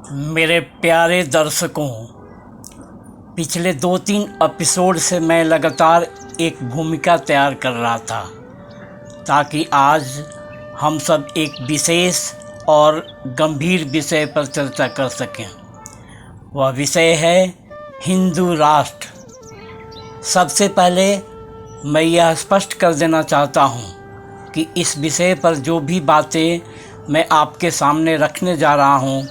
मेरे प्यारे दर्शकों, पिछले 2-3 एपिसोड से मैं लगातार एक भूमिका तैयार कर रहा था ताकि आज हम सब एक विशेष और गंभीर विषय पर चर्चा कर सकें। वह विषय है हिंदू राष्ट्र। सबसे पहले मैं यह स्पष्ट कर देना चाहता हूँ कि इस विषय पर जो भी बातें मैं आपके सामने रखने जा रहा हूँ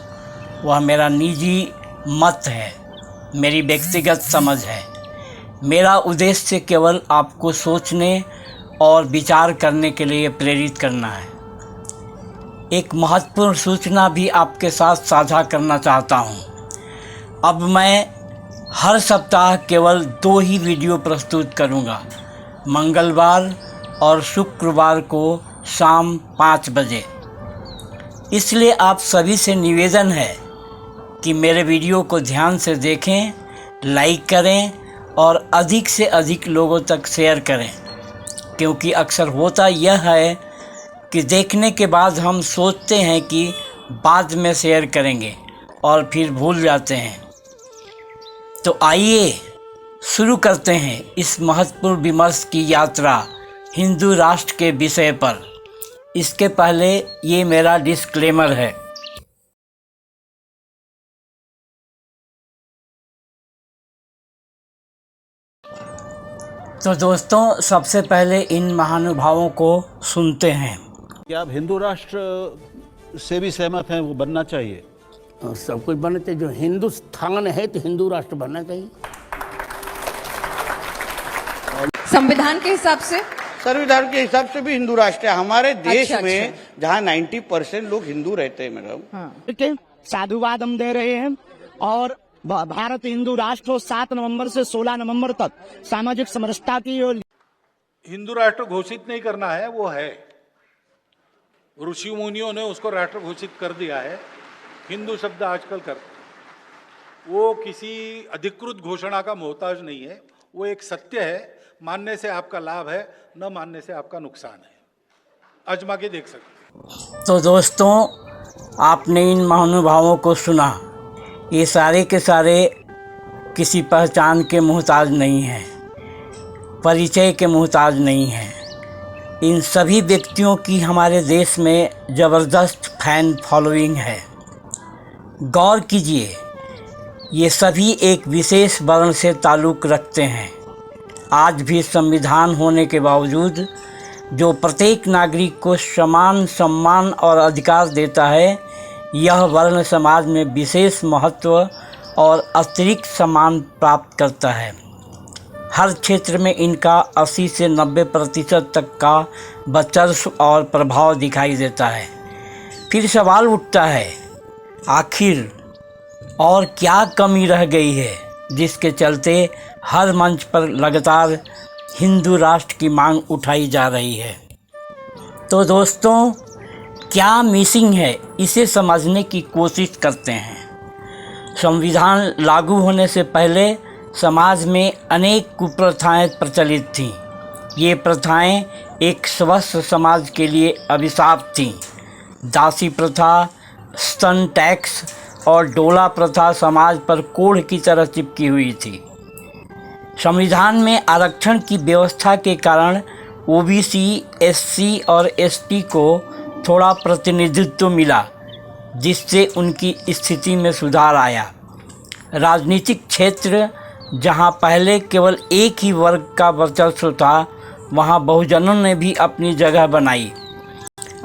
वह मेरा निजी मत है, मेरी व्यक्तिगत समझ है। मेरा उद्देश्य केवल आपको सोचने और विचार करने के लिए प्रेरित करना है। एक महत्वपूर्ण सूचना भी आपके साथ साझा करना चाहता हूँ। अब मैं हर सप्ताह केवल 2 ही वीडियो प्रस्तुत करूँगा, मंगलवार और शुक्रवार को शाम 5 बजे। इसलिए आप सभी से निवेदन है कि मेरे वीडियो को ध्यान से देखें, लाइक करें और अधिक से अधिक लोगों तक शेयर करें, क्योंकि अक्सर होता यह है कि देखने के बाद हम सोचते हैं कि बाद में शेयर करेंगे और फिर भूल जाते हैं। तो आइए शुरू करते हैं इस महत्वपूर्ण विमर्श की यात्रा हिंदू राष्ट्र के विषय पर। इसके पहले ये मेरा डिस्क्लेमर है। तो दोस्तों, सबसे पहले इन महानुभावों को सुनते हैं। क्या आप हिंदू राष्ट्र से भी सहमत हैं? वो बनना चाहिए, सब कुछ बनना चाहिए। जो हिंदुस्तान है तो हिंदू राष्ट्र बनना चाहिए। संविधान के हिसाब से, संविधान के हिसाब से भी हिंदू राष्ट्र है। हमारे देश अच्छा। में जहाँ 90% लोग हिंदू रहते हैं मैडम। साधुवाद हम दे रहे हैं और भारत हिंदू राष्ट्र को 7 नवंबर से 16 नवंबर तक सामाजिक समरसता की और हिंदू राष्ट्र घोषित नहीं करना है, वो है। ऋषि मुनियों ने उसको राष्ट्र घोषित कर दिया है। हिंदू शब्द आजकल कर, वो किसी अधिकृत घोषणा का मोहताज नहीं है। वो एक सत्य है। मानने से आपका लाभ है, न मानने से आपका नुकसान है। आजमा के देख सकते। तो दोस्तों, आपने इन महानुभावों को सुना। ये सारे के सारे किसी पहचान के मोहताज नहीं हैं, परिचय के मोहताज नहीं हैं। इन सभी व्यक्तियों की हमारे देश में ज़बरदस्त फैन फॉलोइंग है। गौर कीजिए, ये सभी एक विशेष वर्ण से ताल्लुक़ रखते हैं। आज भी संविधान होने के बावजूद जो प्रत्येक नागरिक को समान सम्मान और अधिकार देता है, यह वर्ण समाज में विशेष महत्व और अतिरिक्त सम्मान प्राप्त करता है। हर क्षेत्र में इनका 80 से 90% तक का वर्चस्व और प्रभाव दिखाई देता है। फिर सवाल उठता है, आखिर और क्या कमी रह गई है जिसके चलते हर मंच पर लगातार हिंदू राष्ट्र की मांग उठाई जा रही है। तो दोस्तों, क्या मिसिंग है, इसे समझने की कोशिश करते हैं। संविधान लागू होने से पहले समाज में अनेक कुप्रथाएं प्रचलित थीं। ये प्रथाएं एक स्वस्थ समाज के लिए अभिशाप थीं। दासी प्रथा, स्तन टैक्स और डोला प्रथा समाज पर कोढ़ की तरह चिपकी हुई थी। संविधान में आरक्षण की व्यवस्था के कारण ओबीसी, एससी और एसटी को थोड़ा प्रतिनिधित्व मिला, जिससे उनकी स्थिति में सुधार आया। राजनीतिक क्षेत्र जहां पहले केवल एक ही वर्ग का वर्चस्व था, वहां बहुजनों ने भी अपनी जगह बनाई।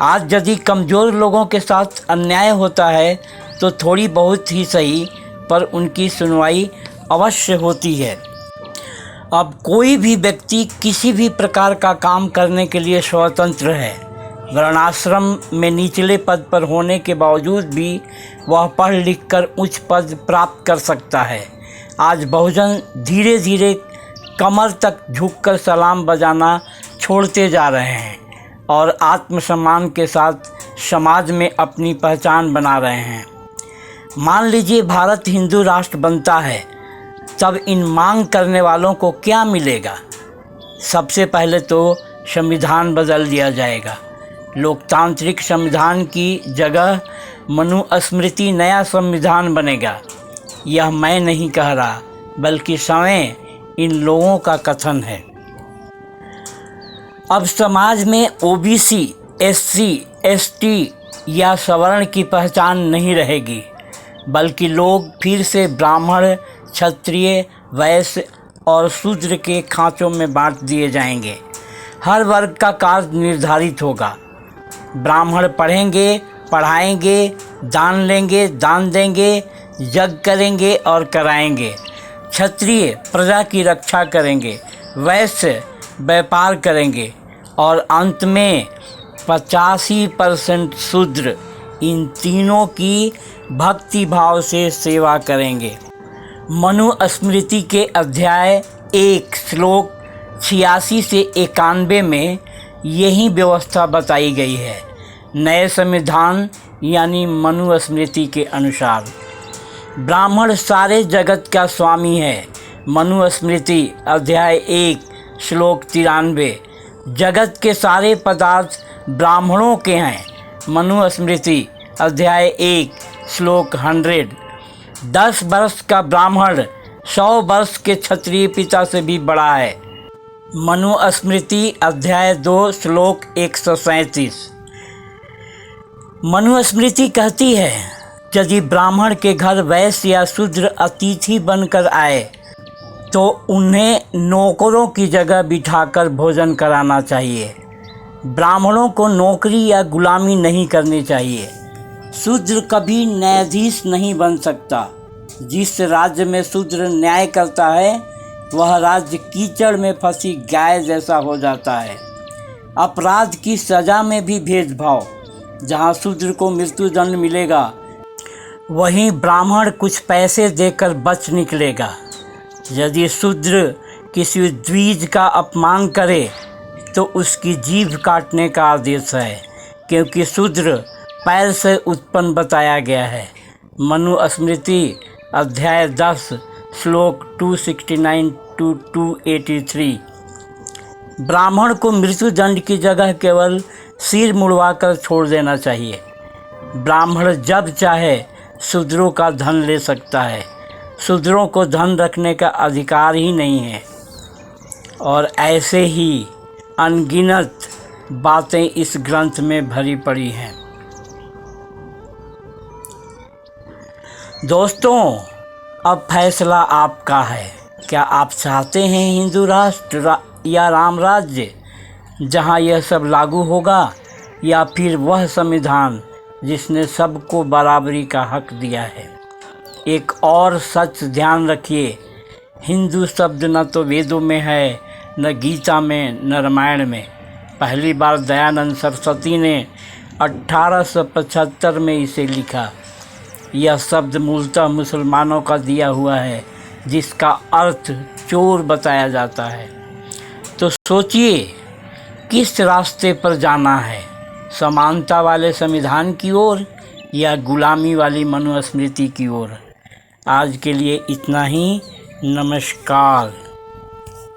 आज यदि कमज़ोर लोगों के साथ अन्याय होता है तो थोड़ी बहुत ही सही, पर उनकी सुनवाई अवश्य होती है। अब कोई भी व्यक्ति किसी भी प्रकार का काम करने के लिए स्वतंत्र है। वर्णाश्रम में निचले पद पर होने के बावजूद भी वह पढ़ लिख कर उच्च पद प्राप्त कर सकता है। आज बहुजन धीरे धीरे कमर तक झुककर सलाम बजाना छोड़ते जा रहे हैं और आत्मसम्मान के साथ समाज में अपनी पहचान बना रहे हैं। मान लीजिए भारत हिंदू राष्ट्र बनता है, तब इन मांग करने वालों को क्या मिलेगा? सबसे पहले तो संविधान बदल दिया जाएगा। लोकतांत्रिक संविधान की जगह मनुस्मृति नया संविधान बनेगा। यह मैं नहीं कह रहा, बल्कि समय इन लोगों का कथन है। अब समाज में ओबीसी, एससी, एसटी या सवर्ण की पहचान नहीं रहेगी, बल्कि लोग फिर से ब्राह्मण, क्षत्रिय, वैश्य और शूद्र के खांचों में बांट दिए जाएंगे। हर वर्ग का कार्य निर्धारित होगा। ब्राह्मण पढ़ेंगे, पढ़ाएंगे, दान लेंगे, दान देंगे, यज्ञ करेंगे और कराएंगे। क्षत्रिय प्रजा की रक्षा करेंगे, वैश्य व्यापार करेंगे और अंत में 85% शूद्र इन तीनों की भक्ति भाव से सेवा करेंगे। मनुस्मृति के अध्याय 1 श्लोक 86 से 91 में यही व्यवस्था बताई गई है। नए संविधान यानी मनुस्मृति के अनुसार ब्राह्मण सारे जगत का स्वामी है। मनुस्मृति अध्याय 1 श्लोक 93 जगत के सारे पदार्थ ब्राह्मणों के हैं। मनुस्मृति अध्याय 1 श्लोक 100 10 वर्ष का ब्राह्मण 100 वर्ष के क्षत्रिय पिता से भी बड़ा है। मनुस्मृति अध्याय 2 श्लोक 137 मनुस्मृति कहती है, यदि ब्राह्मण के घर वैश्य या शूद्र अतिथि बनकर आए तो उन्हें नौकरों की जगह बिठाकर भोजन कराना चाहिए। ब्राह्मणों को नौकरी या गुलामी नहीं करनी चाहिए। शूद्र कभी न्यायाधीश नहीं बन सकता। जिस राज्य में शूद्र न्याय करता है वह राज्य कीचड़ में फंसी गाय जैसा हो जाता है। अपराध की सज़ा में भी भेदभाव। जहाँ शूद्र को मृत्युदंड मिलेगा वहीं ब्राह्मण कुछ पैसे देकर बच निकलेगा। यदि शूद्र किसी द्विज का अपमान करे तो उसकी जीभ काटने का आदेश है, क्योंकि शूद्र पैर से उत्पन्न बताया गया है। मनुस्मृति अध्याय 10 श्लोक 269 to 283 ब्राह्मण को मृत्युदंड की जगह केवल सिर मुड़वाकर छोड़ देना चाहिए। ब्राह्मण जब चाहे शूद्रों का धन ले सकता है। शूद्रों को धन रखने का अधिकार ही नहीं है। और ऐसे ही अनगिनत बातें इस ग्रंथ में भरी पड़ी हैं। दोस्तों, अब फैसला आपका है। क्या आप चाहते हैं हिंदू राष्ट्र या राम राज्य जहां यह सब लागू होगा, या फिर वह संविधान जिसने सबको बराबरी का हक दिया है? एक और सच ध्यान रखिए, हिंदू शब्द न तो वेदों में है, न गीता में, न रामायण में। पहली बार दयानंद सरस्वती ने 1875 में इसे लिखा। यह शब्द मूलतः मुसलमानों का दिया हुआ है, जिसका अर्थ चोर बताया जाता है। तो सोचिए किस रास्ते पर जाना है, समानता वाले संविधान की ओर या गुलामी वाली मनुस्मृति की ओर। आज के लिए इतना ही। नमस्कार।